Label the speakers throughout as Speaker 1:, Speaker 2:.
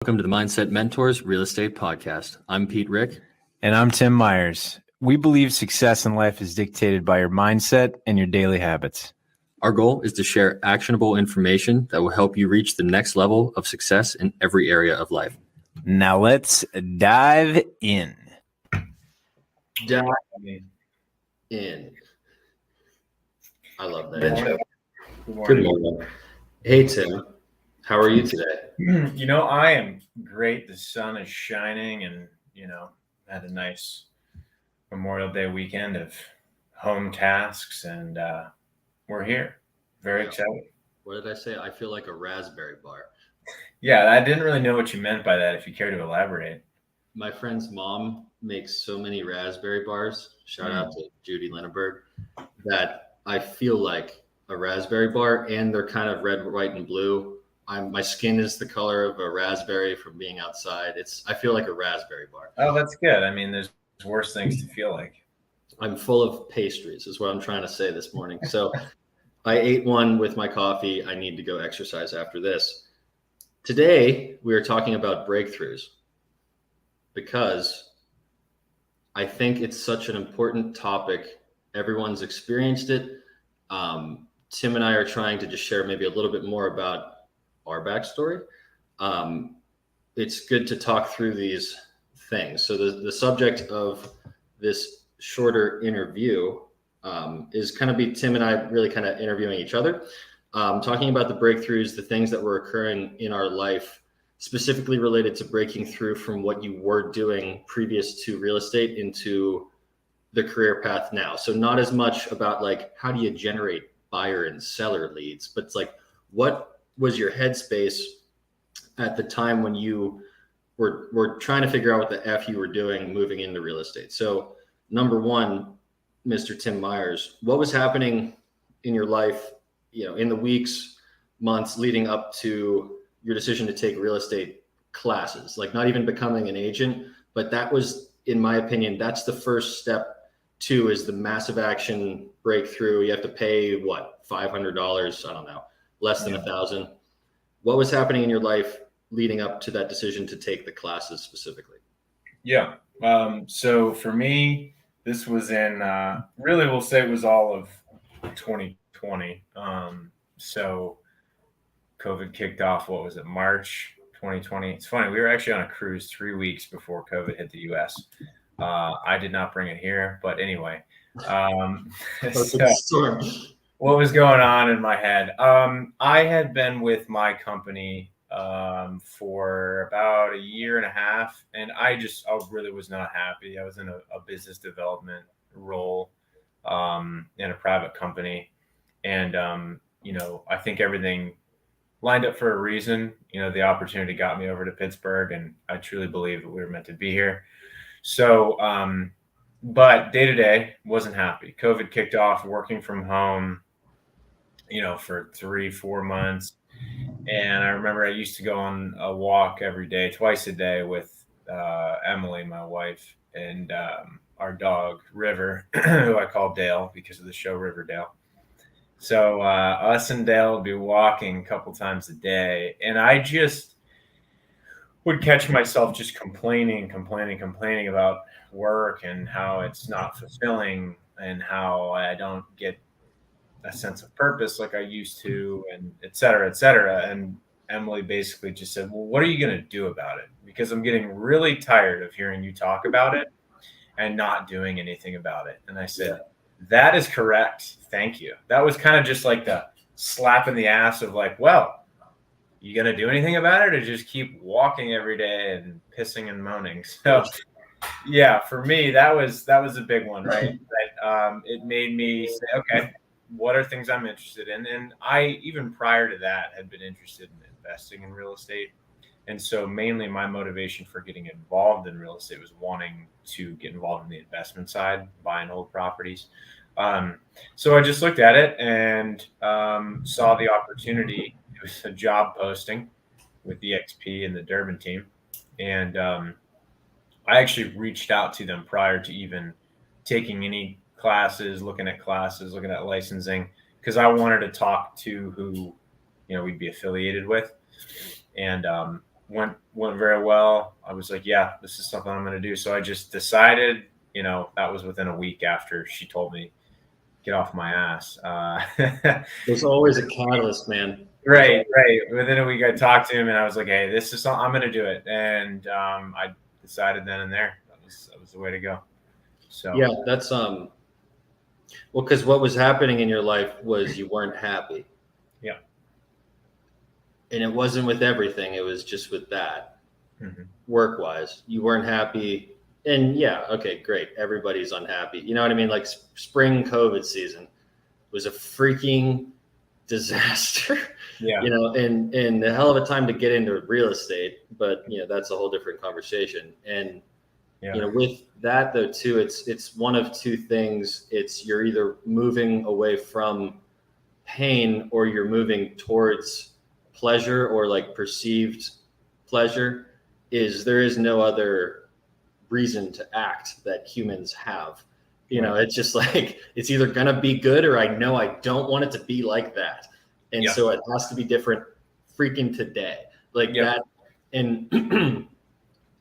Speaker 1: Welcome to the Mindset Mentors Real Estate Podcast. I'm Pete Rick.
Speaker 2: And I'm Tim Myers. We believe success in life is dictated by your mindset and your daily habits.
Speaker 1: Our goal is to share actionable information that will help you reach the next level of success in every area of life.
Speaker 2: Now let's dive in.
Speaker 1: Dive in. I love that. Good morning. Hey, Tim. How are you today?
Speaker 2: I am great. The sun is shining and, had a nice Memorial Day weekend of home tasks and we're here. Very excited.
Speaker 1: What did I say? I feel like a raspberry bar.
Speaker 2: Yeah, I didn't really know what you meant by that, if you care to elaborate.
Speaker 1: My friend's mom makes so many raspberry bars, shout out to Judy Linneberg, that I feel like a raspberry bar, and they're kind of red, white, and blue. My skin is the color of a raspberry from being outside. I feel like a raspberry bar.
Speaker 2: Oh, that's good. I mean, there's worse things to feel like.
Speaker 1: I'm full of pastries is what I'm trying to say this morning. So I ate one with my coffee. I need to go exercise after this. Today, we are talking about breakthroughs because I think it's such an important topic. Everyone's experienced it. Tim and I are trying to just share maybe a little bit more about our backstory. It's good to talk through these things. So the subject of this shorter interview is kind of be Tim and I really kind of interviewing each other, talking about the breakthroughs, the things that were occurring in our life, specifically related to breaking through from what you were doing previous to real estate into the career path now. So not as much about like, how do you generate buyer and seller leads, but it's like, what was your headspace at the time when you were trying to figure out what the F you were doing moving into real estate? So number one, Mr. Tim Myers, what was happening in your life, in the weeks, months leading up to your decision to take real estate classes, like not even becoming an agent, but that was, in my opinion, that's the first step to is the massive action breakthrough. You have to pay what, $500? I don't know, less than $1,000. What was happening in your life leading up to that decision to take the classes specifically?
Speaker 2: Yeah. So for me, this was in, really we'll say it was all of 2020. So COVID kicked off, what was it, March 2020? It's funny, we were actually on a cruise 3 weeks before COVID hit the US. I did not bring it here, but anyway. So, what was going on in my head? I had been with my company for about a year and a half, and I really was not happy. I was in a business development role in a private company, and I think everything lined up for a reason. The opportunity got me over to Pittsburgh, and I truly believe that we were meant to be here. So, but day to day wasn't happy. COVID kicked off, working from home, for 3-4 months. And I remember I used to go on a walk every day, twice a day with Emily, my wife, and our dog, River, who I call Dale because of the show Riverdale. So us and Dale would be walking a couple times a day. And I just would catch myself just complaining about work and how it's not fulfilling and how I don't get a sense of purpose like I used to, and et cetera, et cetera. And Emily basically just said, well, what are you going to do about it? Because I'm getting really tired of hearing you talk about it and not doing anything about it. And I said, that is correct. Thank you. That was kind of just like the slap in the ass of like, well, you going to do anything about it or just keep walking every day and pissing and moaning? So yeah, for me, that was a big one, right? That it made me say, okay, what are things I'm interested in? And I, even prior to that, had been interested in investing in real estate. And so mainly my motivation for getting involved in real estate was wanting to get involved in the investment side, buying old properties. So I just looked at it and saw the opportunity. It was a job posting with EXP and the Durban team. And I actually reached out to them prior to even taking any classes, looking at licensing, because I wanted to talk to who, we'd be affiliated with. And went very well. I was like, yeah, this is something I'm going to do. So I just decided, that was within a week after she told me get off my ass.
Speaker 1: There's always a catalyst, man.
Speaker 2: Right. Within a week, I talked to him and I was like, hey, this is something I'm going to do it. And I decided then and there that was the way to go. So
Speaker 1: yeah, that's well, because what was happening in your life was you weren't happy.
Speaker 2: Yeah.
Speaker 1: And it wasn't with everything, it was just with that.
Speaker 2: Mm-hmm.
Speaker 1: Work wise, you weren't happy. And yeah, okay, great. Everybody's unhappy. You know what I mean? Like spring COVID season was a freaking disaster.
Speaker 2: Yeah.
Speaker 1: And a hell of a time to get into real estate, but that's a whole different conversation. And with that though too, it's one of two things. It's you're either moving away from pain or you're moving towards pleasure or like perceived pleasure. There is no other reason to act that humans have. It's just like it's either gonna be good or I know I don't want it to be like that. And so it has to be different freaking today. Like that. And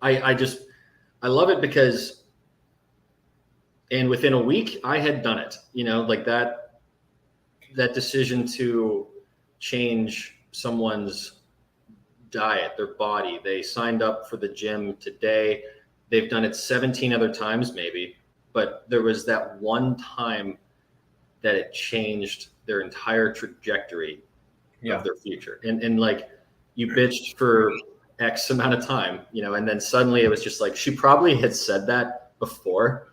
Speaker 1: I love it because and within a week I had done it, like that decision to change someone's diet, their body. They signed up for the gym today. They've done it 17 other times maybe, but there was that one time that it changed their entire trajectory of their future. And like you bitched for X amount of time, and then suddenly it was just like, she probably had said that before.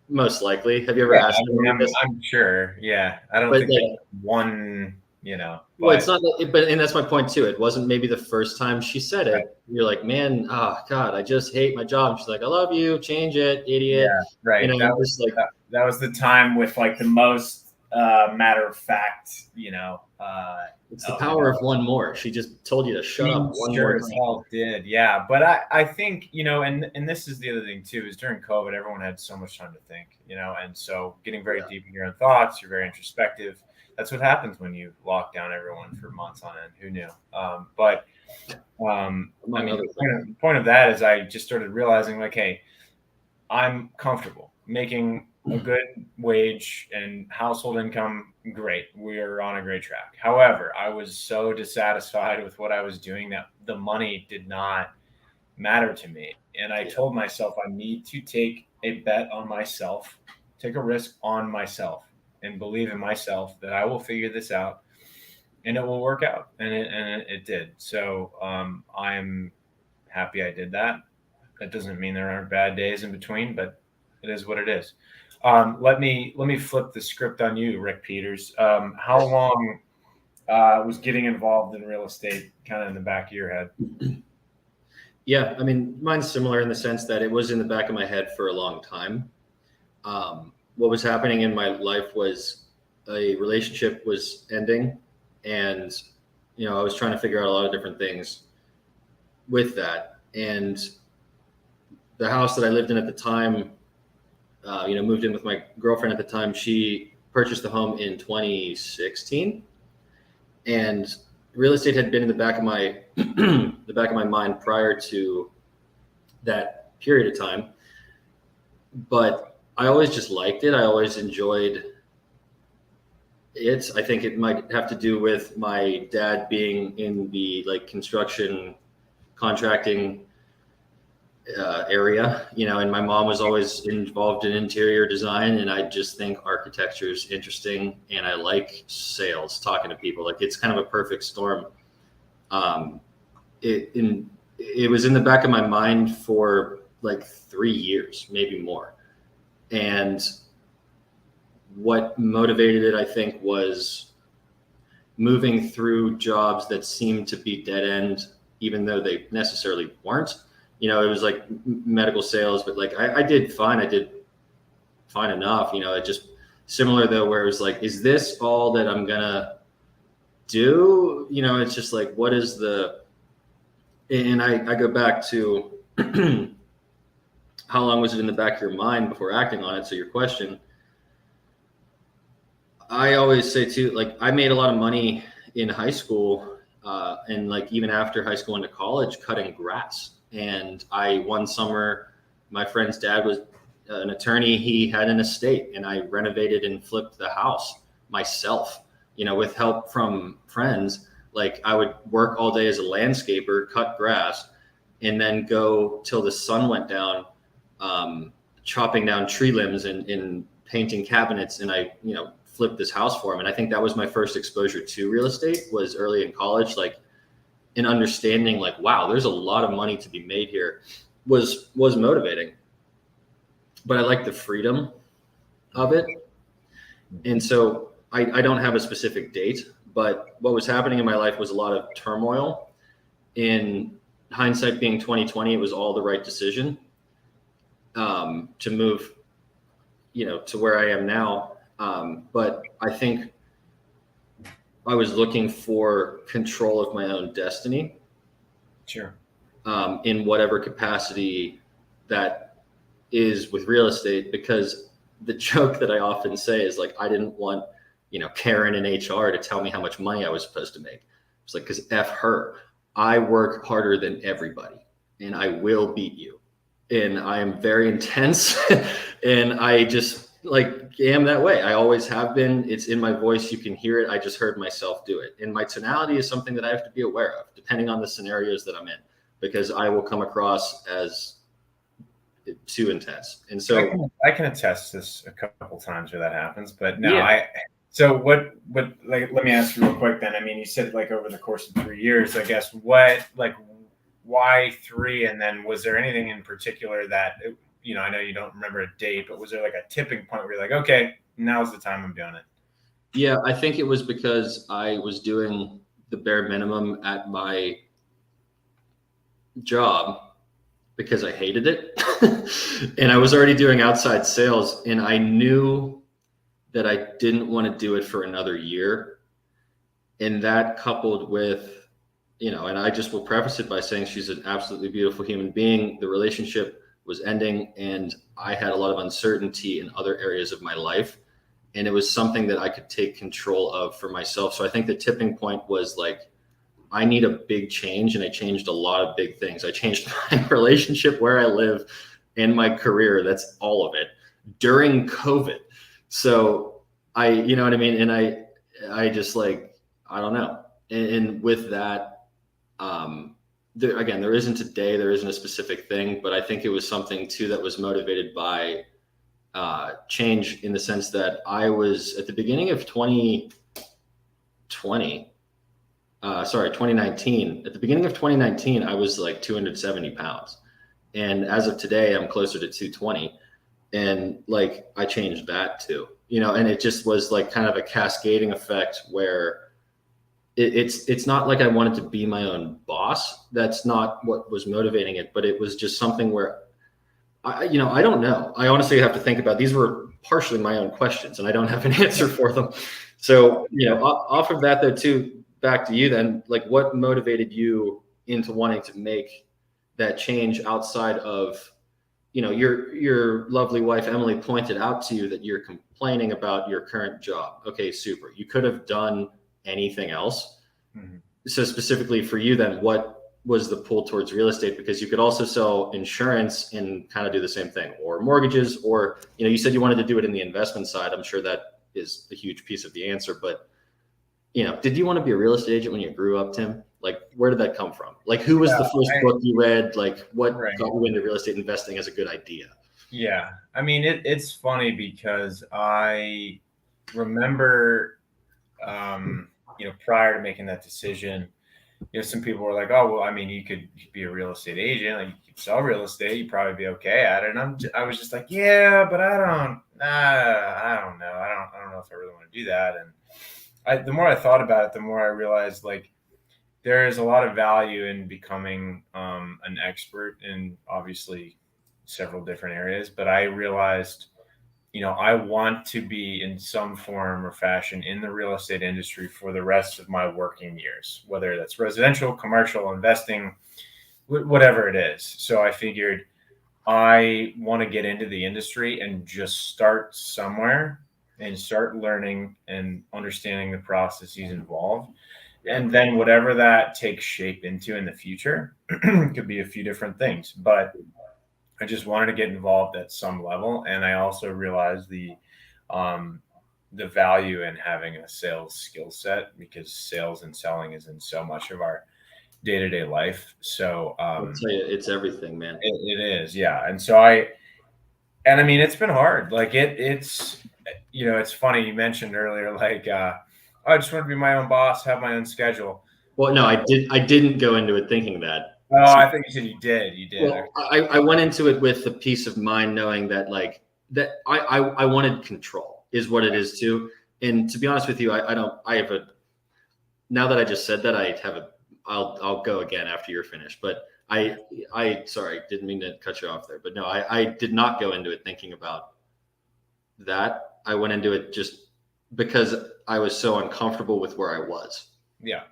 Speaker 1: Most likely. Have you ever asked
Speaker 2: her? I'm sure. Yeah. I don't think like, one,
Speaker 1: well, it's not, and that's my point too. It wasn't maybe the first time she said it. Right. You're like, man, oh God, I just hate my job. And she's like, I love you, change it, idiot.
Speaker 2: Yeah, right. That was the time with like the most matter of fact,
Speaker 1: it's the power of one more. She just told you to shut up one more time.
Speaker 2: Sure did. Yeah. But I think, and this is the other thing too, is during COVID, everyone had so much time to think, and so getting very deep in your own thoughts, you're very introspective. That's what happens when you lock down everyone for months on end. Who knew? But the point of that is I just started realizing like, hey, I'm comfortable making a good wage and household income. Great. We're on a great track. However, I was so dissatisfied with what I was doing that the money did not matter to me. And I told myself I need to take a bet on myself, take a risk on myself, and believe in myself that I will figure this out and it will work out. And it did. So I'm happy I did that. That doesn't mean there aren't bad days in between, but it is what it is. Let me flip the script on you, Rick Peters. How long was getting involved in real estate kind of in the back of your head?
Speaker 1: Yeah, I mean, mine's similar in the sense that it was in the back of my head for a long time. What was happening in my life was a relationship was ending, and I was trying to figure out a lot of different things with that. And the house that I lived in at the time, moved in with my girlfriend at the time. She purchased the home in 2016, and real estate had been in the back of my mind prior to that period of time. But I always just liked it. I always enjoyed it. I think it might have to do with my dad being in the like construction contracting area, and my mom was always involved in interior design, and I just think architecture is interesting, and I like sales, talking to people. Like it's kind of a perfect storm. It was in the back of my mind for like 3 years, maybe more. And what motivated it, I think, was moving through jobs that seemed to be dead end, even though they necessarily weren't. It was like medical sales, but like I did fine. I did fine enough. It just similar though, where it was like, is this all that I'm gonna do? It's just like, what is and I go back to how long was it in the back of your mind before acting on it? So your question, I always say too, like I made a lot of money in high school and like even after high school into college, cutting grass. And one summer, my friend's dad was an attorney. He had an estate, and I renovated and flipped the house myself, with help from friends. Like I would work all day as a landscaper, cut grass, and then go till the sun went down, chopping down tree limbs and painting cabinets. And I, flipped this house for him. And I think that was my first exposure to real estate, was early in college, like in understanding like, wow, there's a lot of money to be made here, was motivating. But I like the freedom of it. And so I don't have a specific date, but what was happening in my life was a lot of turmoil. In hindsight being 2020, it was all the right decision to move, to where I am now. But I think I was looking for control of my own destiny.
Speaker 2: Sure.
Speaker 1: In whatever capacity that is with real estate, because the joke that I often say is like, I didn't want, Karen in HR to tell me how much money I was supposed to make. It's like, because F her, I work harder than everybody and I will beat you. And I am very intense and I just like am that way. I always have been. It's in my voice. You can hear it. I just heard myself do it. And my tonality is something that I have to be aware of depending on the scenarios that I'm in, because I will come across as too intense. And so
Speaker 2: I can attest this a couple times where that happens, but no,
Speaker 1: yeah.
Speaker 2: So what, like, let me ask you real quick then. I mean, you said like over the course of 3 years, I guess, why 3? And then was there anything in particular that, I know you don't remember a date, but was there like a tipping point where you're like, okay, now's the time I'm doing it?
Speaker 1: Yeah, I think it was because I was doing the bare minimum at my job because I hated it. And I was already doing outside sales, and I knew that I didn't want to do it for another year. And that coupled with, and I just will preface it by saying she's an absolutely beautiful human being. The relationship was ending, and I had a lot of uncertainty in other areas of my life. And it was something that I could take control of for myself. So I think the tipping point was like, I need a big change. And I changed a lot of big things. I changed my relationship, where I live, and my career. That's all of it during COVID. So you know what I mean? And I just like, I don't know. And with that, there isn't a day, there isn't a specific thing, but I think it was something too that was motivated by change, in the sense that I was at the beginning of 2019. At the beginning of 2019, I was like 270 pounds. And as of today, I'm closer to 220. And like, I changed that too, and it just was like kind of a cascading effect where it's not like I wanted to be my own boss. That's not what was motivating it, but it was just something where I don't know. I honestly have to think about, these were partially my own questions and I don't have an answer for them. So, off of that though, too, back to you then, like what motivated you into wanting to make that change outside of, your lovely wife, Emily, pointed out to you that you're complaining about your current job. Okay, super. You could have done anything else. Mm-hmm. So specifically for you then, what was the pull towards real estate? Because you could also sell insurance and kind of do the same thing, or mortgages, or, you said you wanted to do it in the investment side. I'm sure that is a huge piece of the answer, but, did you want to be a real estate agent when you grew up, Tim? Like, where did that come from? Like, who was the first book you read? Like, what got you into real estate investing as a good idea?
Speaker 2: Yeah. I mean, it's funny because I remember, prior to making that decision, some people were like, oh, well, I mean, you could be a real estate agent, like you could sell real estate, you'd probably be okay at it. And I was just like, yeah, but I don't know. I don't know if I really want to do that. And the more I thought about it, the more I realized like there is a lot of value in becoming an expert in obviously several different areas. But I realized, I want to be in some form or fashion in the real estate industry for the rest of my working years, whether that's residential, commercial, investing, whatever it is. So I figured I want to get into the industry and just start somewhere and start learning and understanding the processes involved. And then whatever that takes shape into in the future could be a few different things. But I just wanted to get involved at some level. And I also realized the value in having a sales skill set, because sales and selling is in so much of our day-to-day life. So
Speaker 1: I'll tell you, it's everything, man.
Speaker 2: it is. Yeah. And so I mean, it's been hard. Like it's, it's funny. You mentioned earlier, like, I just want to be my own boss, have my own schedule.
Speaker 1: Well, no, I didn't go into it thinking that.
Speaker 2: Oh, I think you said you did. You did.
Speaker 1: Well, I went into it with the peace of mind, knowing that like that I wanted control is what it is too. And to be honest with you, now that I just said that, I'll go again after you're finished. But sorry, didn't mean to cut you off there. But no, I did not go into it thinking about that. I went into it just because I was so uncomfortable with where I was.
Speaker 2: Yeah.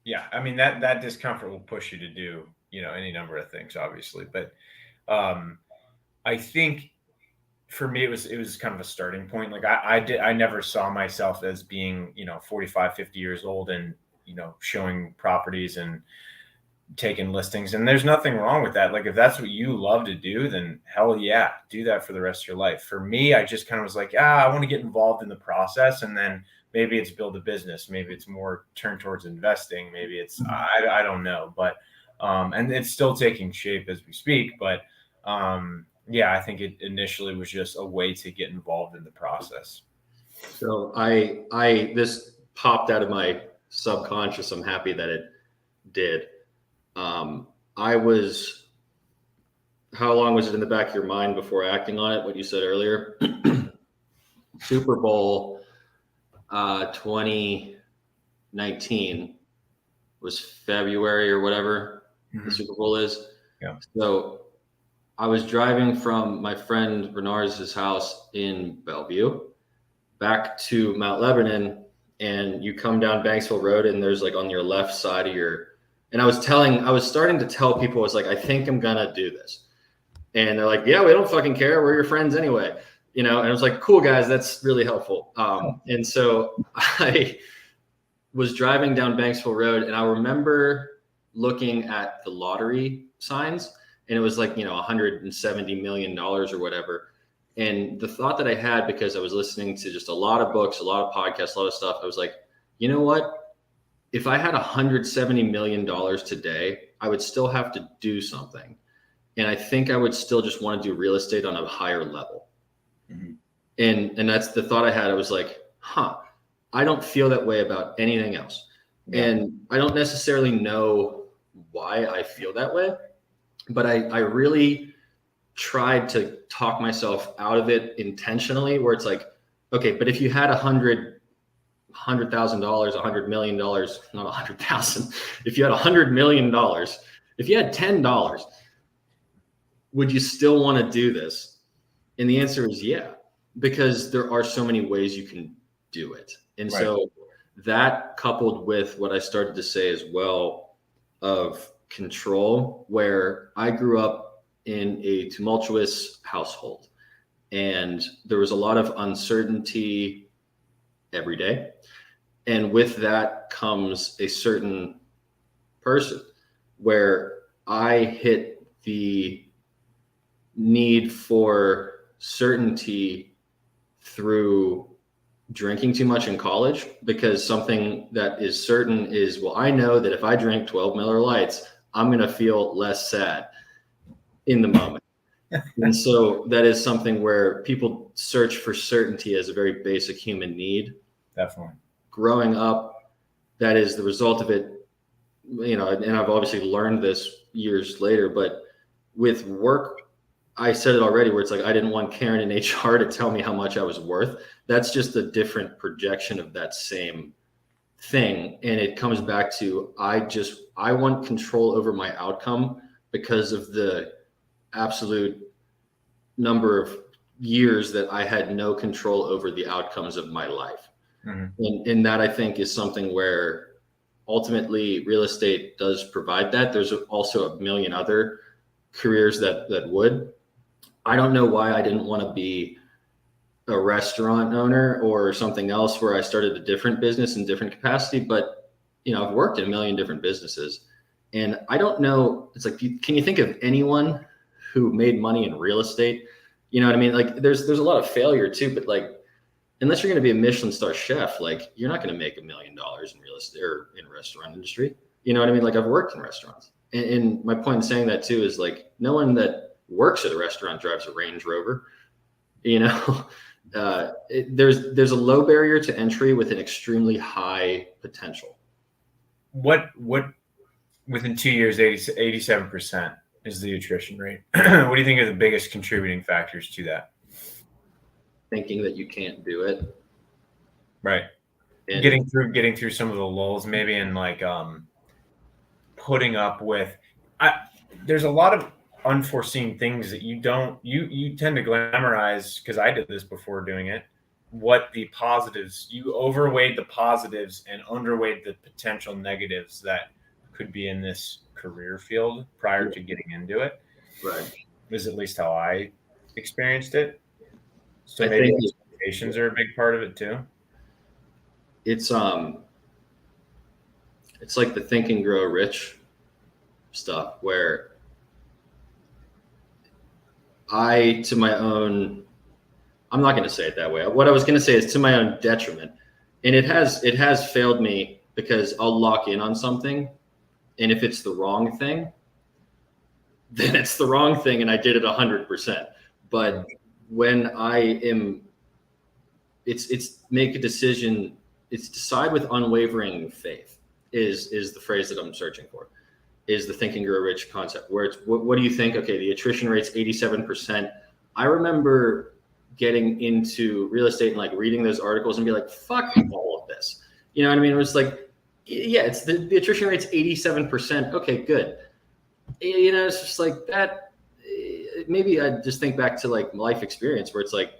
Speaker 2: Yeah. I mean, that discomfort will push you to do, any number of things, obviously. But I think for me, it was kind of a starting point. Like I never saw myself as being, 45, 50 years old and, showing properties and taking listings. And there's nothing wrong with that. Like, if that's what you love to do, then hell yeah, do that for the rest of your life. For me, I just kind of was like, I want to get involved in the process. And then maybe it's build a business. Maybe it's more turned towards investing. Maybe it's, I don't know, but, and it's still taking shape as we speak, but, yeah, I think it initially was just a way to get involved in the process.
Speaker 1: So this popped out of my subconscious. I'm happy that it did. How long was it in the back of your mind before acting on it? What you said earlier, Super Bowl 2019 was February or whatever the Super Bowl is.
Speaker 2: Yeah.
Speaker 1: So I was driving from my friend Renard's house in Bellevue back to Mount Lebanon, and you come down Banksville Road, and there's like on your left side of and I was starting to tell people, I was like, I think I'm gonna do this. And they're like, yeah, we don't fucking care. We're your friends anyway. And I was like, cool guys, that's really helpful. And so I was driving down Banksville Road, and I remember looking at the lottery signs, and it was like, $170 million or whatever. And the thought that I had, because I was listening to just a lot of books, a lot of podcasts, a lot of stuff, I was like, you know what? If I had $170 million today, I would still have to do something. And I think I would still just want to do real estate on a higher level. Mm-hmm. And that's the thought I had. I was like, I don't feel that way about anything else. Yeah. And I don't necessarily know why I feel that way, but I really tried to talk myself out of it intentionally, where it's like, okay, but if you had $100,000, $100 million, not 100,000, if you had $100 million, if you had $10, would you still want to do this? And the answer is yeah, because there are so many ways you can do it. And right. So that, coupled with what I started to say as well of control, where I grew up in a tumultuous household and there was a lot of uncertainty every day. And with that comes a certain person where I hit the need for certainty through drinking too much in college, because something that is certain is, well, I know that if I drink 12 Miller Lights, I'm going to feel less sad in the moment. And so that is something where people search for certainty as a very basic human need.
Speaker 2: Definitely.
Speaker 1: Growing up, that is the result of it, and I've obviously learned this years later, but with work, I said it already, where it's like, I didn't want Karen in HR to tell me how much I was worth. That's just a different projection of that same thing. And it comes back to, I want control over my outcome because of the absolute number of years that I had no control over the outcomes of my life. Mm-hmm. And that, I think, is something where ultimately real estate does provide that. There's also a million other careers that would. I don't know why I didn't want to be a restaurant owner or something else where I started a different business in different capacity, but I've worked in a million different businesses, and I don't know. It's like, can you think of anyone who made money in real estate? You know what I mean? Like, there's a lot of failure too, but like, unless you're going to be a Michelin star chef, like, you're not going to make $1 million in real estate or in restaurant industry. You know what I mean? Like, I've worked in restaurants, and my point in saying that too is like, no one that works at a restaurant drives a Range Rover. You know, there's a low barrier to entry with an extremely high potential.
Speaker 2: What within 2 years, 87% is the attrition rate. What do you think are the biggest contributing factors to that?
Speaker 1: Thinking that you can't do it.
Speaker 2: Right.
Speaker 1: And
Speaker 2: Getting through some of the lulls maybe, and like putting up with there's a lot of unforeseen things that you tend to glamorize, because I did this before doing it. What the positives, you overweighed the positives and underweighed the potential negatives that could be in this career field prior to getting into it.
Speaker 1: right.
Speaker 2: Is at least how I experienced it. So
Speaker 1: I
Speaker 2: maybe
Speaker 1: think
Speaker 2: expectations are a big part of it too.
Speaker 1: it's like the Think and Grow Rich stuff, where to my own, I'm not going to say it that way. What I was going to say is to my own detriment. And it has failed me, because I'll lock in on something, and if it's the wrong thing, then it's the wrong thing, and I did it 100%. But when it's make a decision, it's decide with unwavering faith is the phrase that I'm searching for. Is the Think and Grow Rich concept, where it's what do you think? Okay, the attrition rate's 87%. I remember getting into real estate and like reading those articles and be like, fuck all of this. You know what I mean? It was like, yeah, it's the attrition rate's 87%. Okay, good. It's just like that. Maybe I just think back to like life experience, where it's like,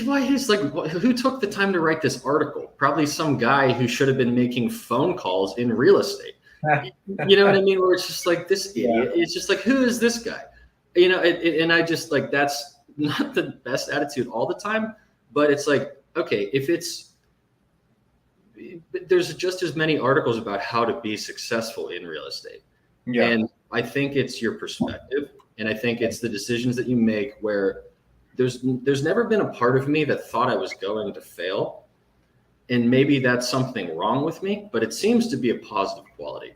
Speaker 1: why is like, who took the time to write this article? Probably some guy who should have been making phone calls in real estate. You know what I mean? Where it's just like, this idiot. Yeah. It's just like, who is this guy? And I just like, that's not the best attitude all the time, but it's like, okay, there's just as many articles about how to be successful in real estate. Yeah. And I think it's your perspective, and I think it's the decisions that you make, where there's never been a part of me that thought I was going to fail. And maybe that's something wrong with me, but it seems to be a positive quality.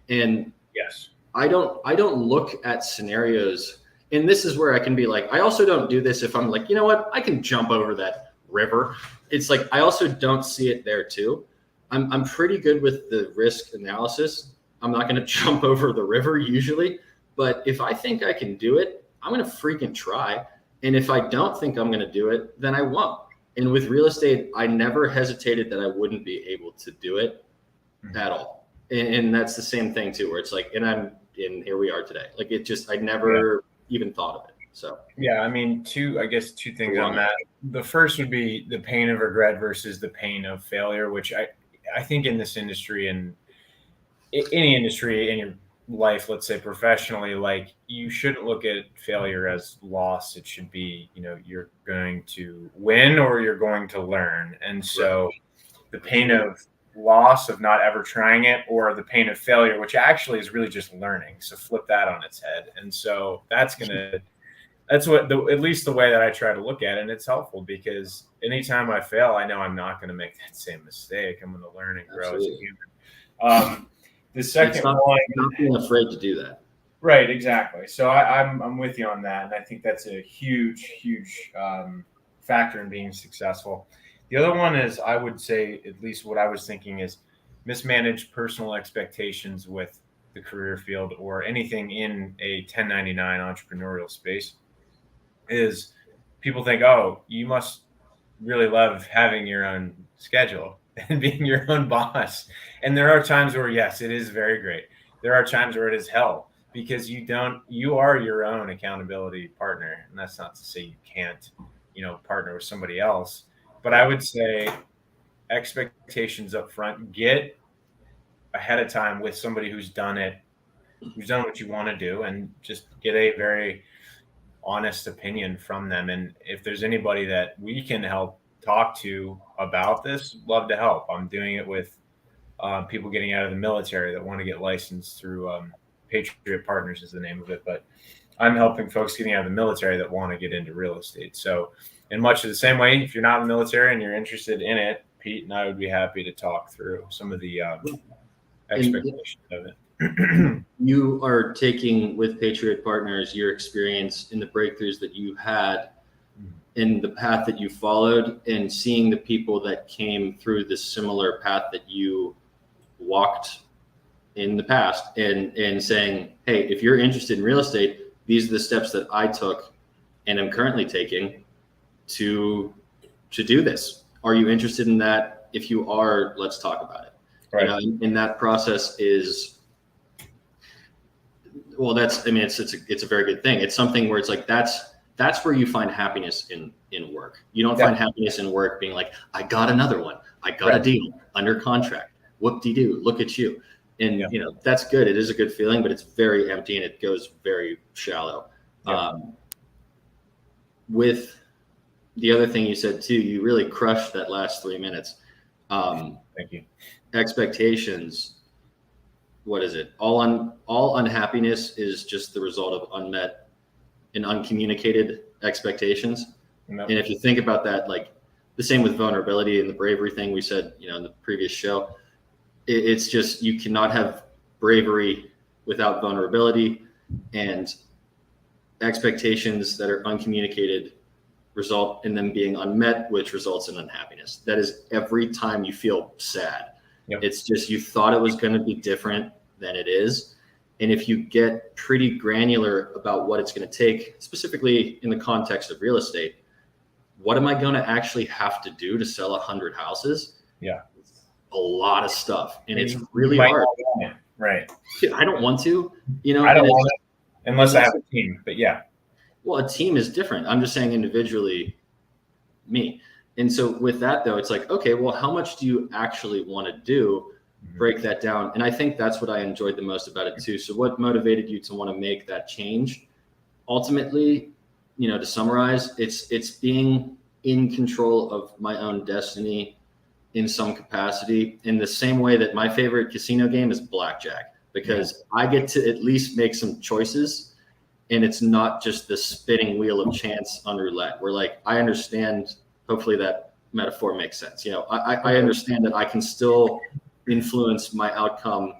Speaker 1: And
Speaker 2: yes,
Speaker 1: I don't look at scenarios, and this is where I can be like, I also don't do this if I'm like, you know what, I can jump over that river. It's like, I also don't see it there too. I'm pretty good with the risk analysis. I'm not going to jump over the river usually, but if I think I can do it, I'm going to freaking try. And if I don't think I'm going to do it, then I won't. And with real estate, I never hesitated that I wouldn't be able to do it at all. And that's the same thing too, where it's like, and here we are today. Like, it just, I never even thought of it. So,
Speaker 2: yeah, I mean, two things on that. The first would be the pain of regret versus the pain of failure, which I think in this industry, and any industry in your life, let's say professionally, like, you shouldn't look at failure as loss. It should be, you're going to win or you're going to learn. And so the pain of loss of not ever trying it, or the pain of failure, which actually is really just learning. So flip that on its head. And so that's what at least the way that I try to look at it. And it's helpful, because anytime I fail, I know I'm not going to make that same mistake. I'm going to learn and grow as a human. The second one,
Speaker 1: not being afraid to do that.
Speaker 2: Right, exactly. So I'm with you on that, and I think that's a huge factor in being successful. The other one is, I would say, at least what I was thinking, is mismanaged personal expectations with the career field or anything in a 1099 entrepreneurial space. Is people think, oh, you must really love having your own schedule and being your own boss. And there are times where, yes, it is very great. There are times where it is hell, because you are your own accountability partner. And that's not to say you can't, partner with somebody else. But I would say expectations up front, get ahead of time with somebody who's done what you want to do, and just get a very honest opinion from them. And if there's anybody that we can help talk to about this, love to help. I'm doing it with people getting out of the military that want to get licensed through Patriot Partners is the name of it. But I'm helping folks getting out of the military that want to get into real estate. So in much of the same way, if you're not in the military and you're interested in it, Pete and I would be happy to talk through some of the expectations of it.
Speaker 1: You are taking with Patriot Partners your experience in the breakthroughs that you had in the path that you followed, and seeing the people that came through this similar path that you walked in the past, and saying, hey, if you're interested in real estate, these are the steps that I took and am currently taking to do this. Are you interested in that? If you are, let's talk about it.
Speaker 2: Right.
Speaker 1: And that process is, well, it's a very good thing. It's something where it's like, that's where you find happiness in work. You don't find happiness in work being like, I got another one. I got a deal under contract. Whoop-de-doo, look at you. And that's good. It is a good feeling, but it's very empty and it goes very shallow. With the other thing you said too, you really crushed that last 3 minutes.
Speaker 2: Thank you.
Speaker 1: Expectations. What is it? All unhappiness is just the result of unmet and uncommunicated expectations.
Speaker 2: Nope.
Speaker 1: And if you think about that, like the same with vulnerability and the bravery thing we said, in the previous show, it's just, you cannot have bravery without vulnerability, and expectations that are uncommunicated result in them being unmet, which results in unhappiness. That is every time you feel sad.
Speaker 2: Yep.
Speaker 1: It's just, you thought it was going to be different than it is. And if you get pretty granular about what it's going to take, specifically in the context of real estate, what am I going to actually have to do to sell 100 houses?
Speaker 2: Yeah.
Speaker 1: A lot of stuff. And it's really hard.
Speaker 2: Right.
Speaker 1: I don't want to,
Speaker 2: I don't want it unless I have a team, but yeah.
Speaker 1: Well, a team is different. I'm just saying individually, me. And so with that though, it's like, okay, well, how much do you actually want to do? Break that down. And I think that's what I enjoyed the most about it too. So what motivated you to want to make that change? Ultimately, to summarize, it's being in control of my own destiny in some capacity, in the same way that my favorite casino game is blackjack, because I get to at least make some choices, and it's not just the spinning wheel of chance on roulette, where like, I understand, hopefully that metaphor makes sense. I understand that I can still influence my outcome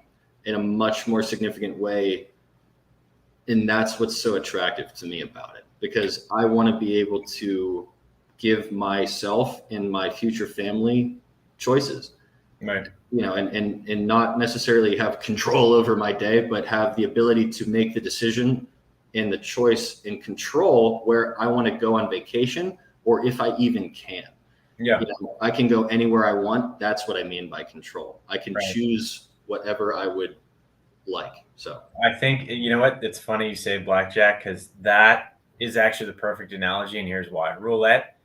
Speaker 1: in a much more significant way. And that's what's so attractive to me about it, because I want to be able to give myself and my future family choices,
Speaker 2: right?
Speaker 1: And not necessarily have control over my day, but have the ability to make the decision and the choice and control where I want to go on vacation, or if I even can.
Speaker 2: Yeah.
Speaker 1: I can go anywhere I want. That's what I mean by control. I can choose whatever I would like. So
Speaker 2: I think, what? It's funny you say blackjack, because that is actually the perfect analogy. And here's why. Roulette,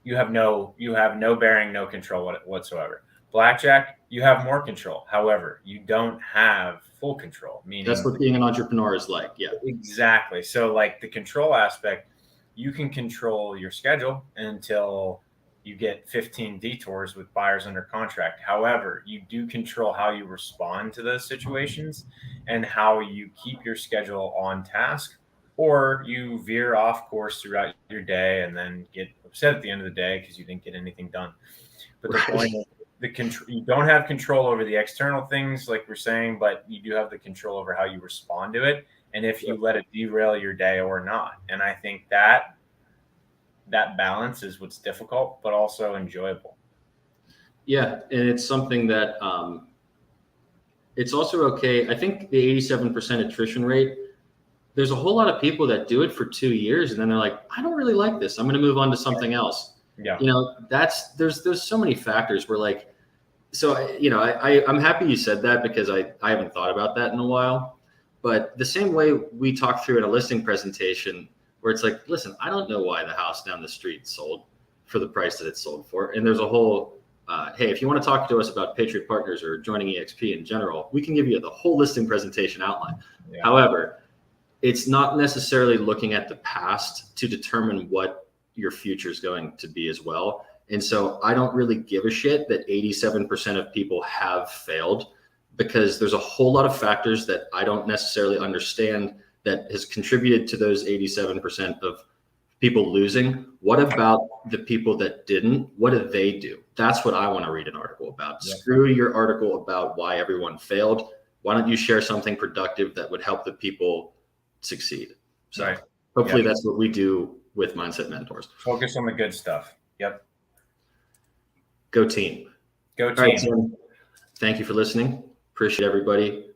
Speaker 2: you have no bearing, no control whatsoever. Blackjack, you have more control. However, you don't have full control. Meaning
Speaker 1: that's what being an entrepreneur is like. Yeah,
Speaker 2: exactly. So like the control aspect, you can control your schedule until you get 15 detours with buyers under contract. However, you do control how you respond to those situations and how you keep your schedule on task, or you veer off course throughout your day and then get upset at the end of the day because you didn't get anything done. But the point is, you don't have control over the external things, like we're saying, but you do have the control over how you respond to it, and if you let it derail your day or not. And I think that balance is what's difficult, but also enjoyable.
Speaker 1: Yeah. And it's something that it's also okay. I think the 87% attrition rate, there's a whole lot of people that do it for 2 years and then they're like, I don't really like this. I'm going to move on to something else.
Speaker 2: Yeah.
Speaker 1: There's so many factors where like, so, I'm happy you said that, because I haven't thought about that in a while. But the same way we talked through in a listing presentation, where it's like, listen, I don't know why the house down the street sold for the price that it sold for. And there's a whole, hey, if you want to talk to us about Patriot Partners or joining EXP in general, we can give you the whole listing presentation outline. Yeah. However, it's not necessarily looking at the past to determine what your future is going to be as well. And so I don't really give a shit that 87% of people have failed, because there's a whole lot of factors that I don't necessarily understand that has contributed to those 87% of people losing. What about the people that didn't? What did they do? That's what I want to read an article about.
Speaker 2: Yep.
Speaker 1: Screw your article about why everyone failed. Why don't you share something productive that would help the people succeed? So
Speaker 2: Right.
Speaker 1: hopefully that's what we do with Mindset Mentors.
Speaker 2: Focus on the good stuff. Yep.
Speaker 1: Go team.
Speaker 2: Go
Speaker 1: All
Speaker 2: team.
Speaker 1: right, Tim. Thank you for listening. Appreciate everybody.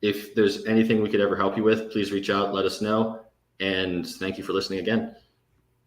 Speaker 1: If there's anything we could ever help you with, please reach out, let us know. And thank you for listening again.